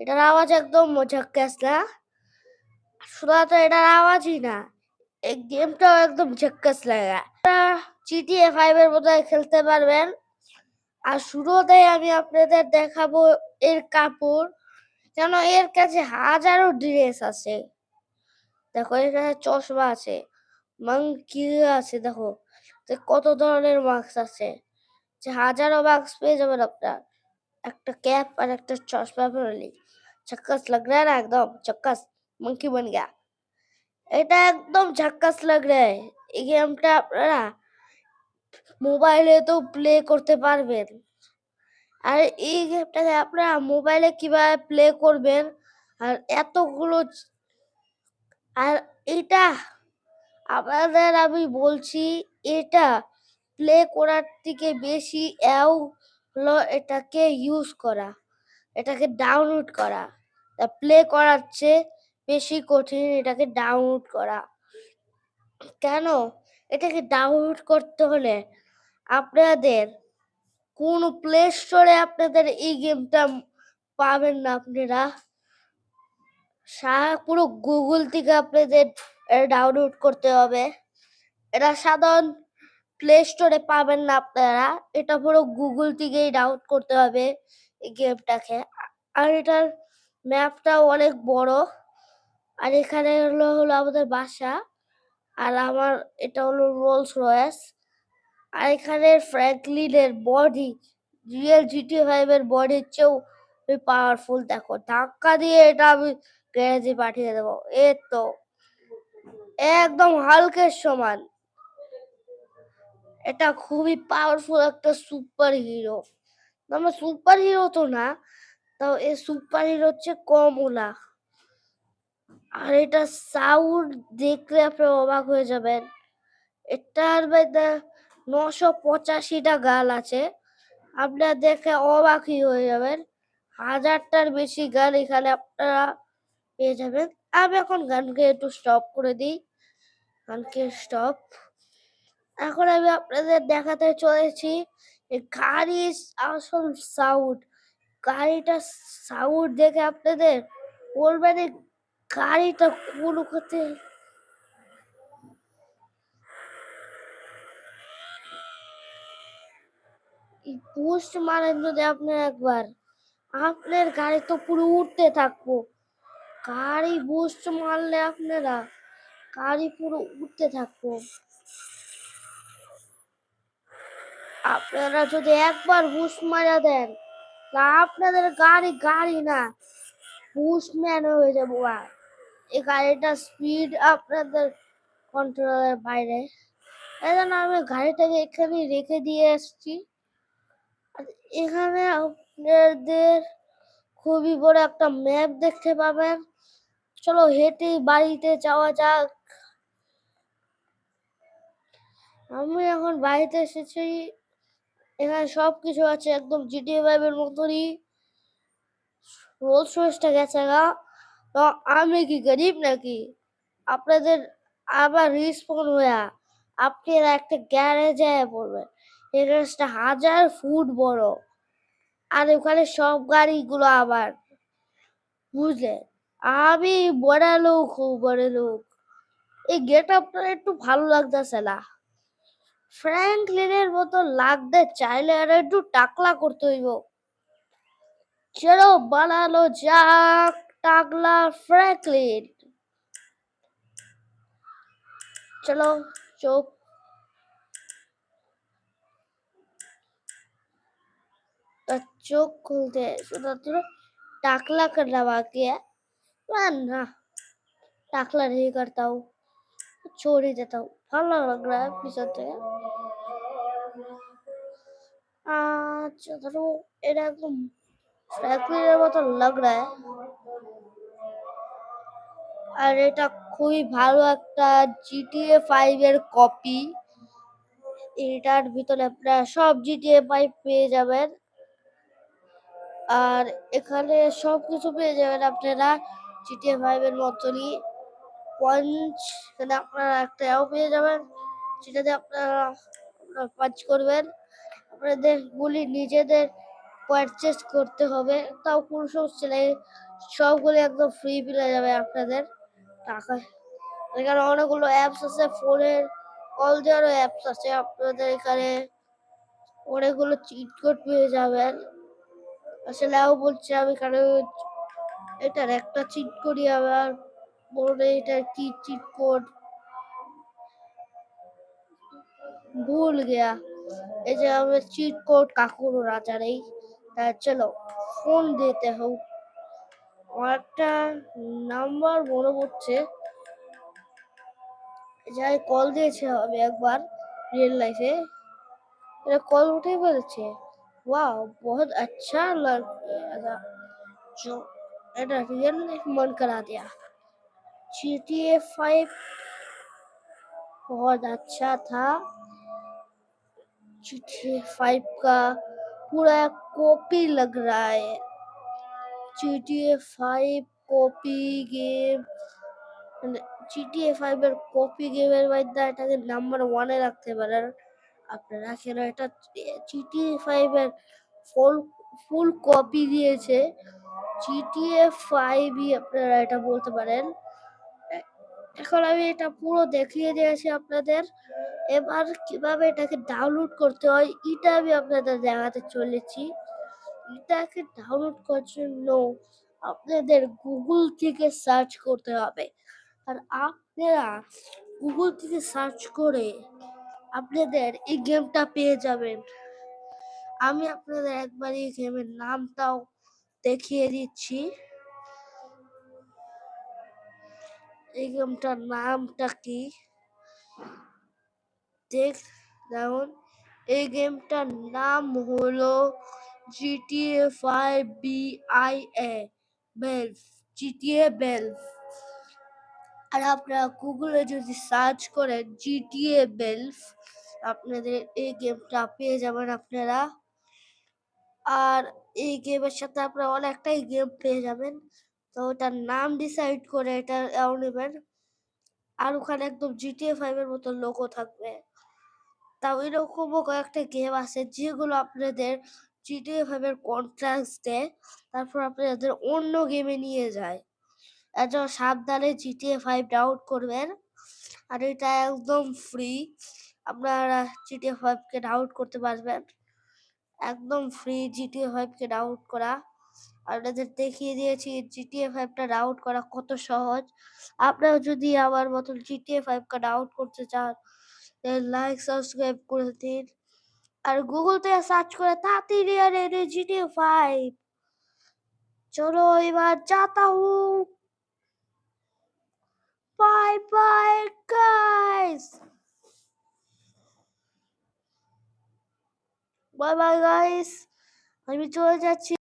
এটার আওয়াজ একদম ঝাক্কাস না? শুধু তো এটার আওয়াজই না, এই গেমটাও একদম ঝাক্কাস লাগা। GTA 5 এর বোধহয় খেলতে পারবেন। আর শুরুতেই আমি আপনাদের দেখাবো এর কাপড়। কেন এর কাছে হাজারো ড্রেস আছে। দেখো এর কাছে চশমা আছে, মাংকি আছে, দেখো কত ধরনের মাস্ক আছে, যে হাজারো মাস্ক পেয়ে যাবেন আপনার একটা कैप और একটা चश्मा पहनली झक्कस लग रहा है ना एकदम झक्कस मंकी बन गया এটা একদম ঝাক্কাস লাগ রে এই গেমটা আপনারা মোবাইলে তো প্লে করতে পারবেন আর এই গেমটাকে আপনারা মোবাইলে কিভাবে প্লে করবেন আর এতগুলো আর এটা আপনাদের আমি বলছি এটা প্লে করার থেকে বেশি হলো এটাকে ইউজ করা এটাকে ডাউনলোড করা প্লে করার চেয়ে বেশি কঠিন এটাকে ডাউনলোড করা কেন এটাকে ডাউনলোড করতে হলে আপনাদের কোন প্লে স্টোরে আপনাদের এই গেমটা পাবেন না আপনারা পুরো গুগল থেকে আপনাদের ডাউনলোড করতে হবে এটা সাধারণ প্লে স্টোরে পাবেন না আপনারা এটা পুরো গুগল থেকেই ডাউনলোড করতে হবে এই গেমটাকে আর এটার ম্যাপটা অনেক বড় আর এখানে হলো আমাদের বাসা আর আমার এটা হলো রোলস রয়েস আর এখানে ফ্র্যাঙ্কলিনের বডি রিয়েল GTA 5 এর বডির চেয়েও পাওয়ারফুল দেখো ধাক্কা দিয়ে এটা আমি গ্যারেজে পাঠিয়ে দেবো এই তো একদম হালকের সমান এটা খুবই পাওয়ারফুল একটা সুপার হিরো আমরা সুপার হিরো তো না তাও এই সুপার হিরো হচ্ছে কম ওলা আর এটা সাউন্ড দেখলে আপনি অবাক হয়ে যাবেন এটার মধ্যে 985টা গান আছে আপনারা দেখে অবাকই হয়ে যাবেন 1000টার বেশি গান এখানে আপনারা পেয়ে যাবেন আমি এখন গানকে একটু স্টপ করে দিই গানকে স্টপ এখন আমি আপনাদের দেখাতে চলেছি গাড়ির আসল সাউন্ড গাড়িটার সাউন্ড দেখে আপনাদের বলবেন এই গাড়িটা কোন কোথায় বুস্ট মারেন যদি আপনি একবার আপনার গাড়ি তো পুরো উঠতে থাকবো গাড়ি বুস্ট মারলে আপনারা গাড়ি পুরো উঠতে থাকবো আপনারা যদি একবার বুস্ট মারা দেন তা আপনাদের গাড়ি না বুস্টম্যান হয়ে যাবো আর এই গাড়িটার স্পিড আপনাদের কন্ট্রোলের বাইরে এই জন্য আমি গাড়িটাকে এখানে রেখে দিয়ে এসছি আর এখানে আপনাদের খুবই বড় একটা ম্যাপ দেখতে পাবেন চলো হেঁটে বাড়িতে যাওয়া যাক আমি এখন বাড়িতে এসেছি এখানে সবকিছু আছে একদম GTA 5 এর মতনই রোলস রয়েসটা গেছে গা তো আমি কি গরিব নাকি আপনাদের আবার রিস্পন হয়ে আপনারা একটা গ্যারেজে পড়বেন এই গ্যারেজটা 1000 ফুট বড় আর ওখানে সব গাড়িগুলো আবার বুঝলে আমি বড় লোক এই গেট আপটা একটু ভালো লাগতেছে না ফ্র্যাঙ্কলিনের মতো লাগতে চাইলে আর একটু টাকলা করতে হইব চলো বানানো যাক টাকলা ফ্র্যাঙ্কলিন চলো চোখ चोख खुलते हैं शुद्ध टाकला करना बाकी है ना टाकला नहीं करता हूँ छोड़ ही देता हूँ भालो लग रहा है पिछते अच्छा धरो এটা একদম ফ্র্যাঙ্কলিনের মতো লাগ रहा है আর এটা খুবই ভালো একটা GTA 5 এর কপি এটার ভিতরে আপনারা সব GTA 5 পেয়ে যাবেন আর এখানে সবকিছু পেয়ে যাবেন আপনারা GTA 5 এর মতনই পঞ্চ এখানে আপনারা একটাও পেয়ে যাবেন যেটাতে আপনারা পাঞ্চ করবেন আপনাদের গুলি নিজেদের পারচেস করতে হবে তাও কোনো সমস্যা নেই সবগুলো একদম ফ্রি পেয়ে যাবে আপনাদের টাকা। এখানে অনেকগুলো অ্যাপস আছে, ফোনের কল দেওয়ারও অ্যাপস আছে। আপনাদের এখানে অনেকগুলো চিট কোড পেয়ে যাবেন। আসলে বলছি আমি এখানে এটার একটা চিট কোডই আবার বলে, এটা কি চিট কোড ভুল গিয়া। এই যে আমার চিট কোড কাকুর রাজা নেই, তাই চলো ফোন দিতে হোক। আমার একটা নাম্বার মনে পড়ছে, যাই কল দিয়েছে আমি একবার रियल लाइफে, এটা कॉल उठे বলেছে वाह बहुत अच्छा लग जो এটা रियल लाइफ मन करा दिया। GTA 5 बहुत अच्छा था। GTA 5 का पूरा कॉपी लग रहा है। GTA 5 কপি গেম, মানে GTA 5 এর কপি গেমের মধ্যে এটাকে নাম্বার 1 এ রাখতে পারেন আপনারা। কেন এটা GTA 5 এর ফুল ফুল কপি দিয়েছে। GTA 5 ই আপনারা এটা বলতে পারেন। এখন আমি এটা পুরো দেখিয়ে দিয়েছি আপনাদের। এবার কিভাবে এটাকে ডাউনলোড করতে হয় এটা আমি আপনাদের দেখাতে চলেছি। এটাকে ডাউনলোড করার জন্য আপনাদের গুগল থেকে সার্চ করতে হবে। আর আপনারা গুগল থেকে সার্চ করে আপনাদের এই গেমটা পেয়ে যাবেন। আমি আপনাদের একবার এই গেমের নামটাও দেখিয়ে দিচ্ছি। এই গেমটার নামটা কি যেমন এই গেমটার নাম হলো GTA 5 BIA বেলফ, GTA বেলফ। আর আপনারা গুগলে যদি সার্চ করেন GTA বেলফ, আপনাদের এই গেমটা পেয়ে যাবেন আপনারা। আর এই গেমের সাথে আপনারা অনেকটাই গেম পেয়ে যাবেন। তো ওটার নাম ডিসাইড করে এটা নেবেন। আর ওখানে একদম GTA 5 এর মতো লোগো থাকবে। তাও এরকমও কয়েকটা গেম আছে যেগুলো আপনাদের GTA 5 এর কন্ট্রাস্ট দেয়, তারপর আপনাদের অন্য গেমে নিয়ে যায়। এজন্য সাবধানে GTA 5 ডাউনলোড করবেন। আর এটা একদম ফ্রি, আপনারা GTA 5 কে ডাউনলোড করতে পারবেন। একদম ফ্রি GTA 5 কে ডাউনলোড করা। আপনাদের দেখিয়ে দিয়েছি GTA 5 টা ডাউনলোড করা কত সহজ। আপনারা যদি আমার মতন GTA 5 টা ডাউনলোড করতে চান, লাইক সাবস্ক্রাইব করে দিন। আর গুগল থেকে সার্চ করে তাড়াতাড়ি আর এনে GTA 5। চলো এবার যাতা হুঁ। Bye bye guys, bye bye guys, আমি চলে যাচ্ছি।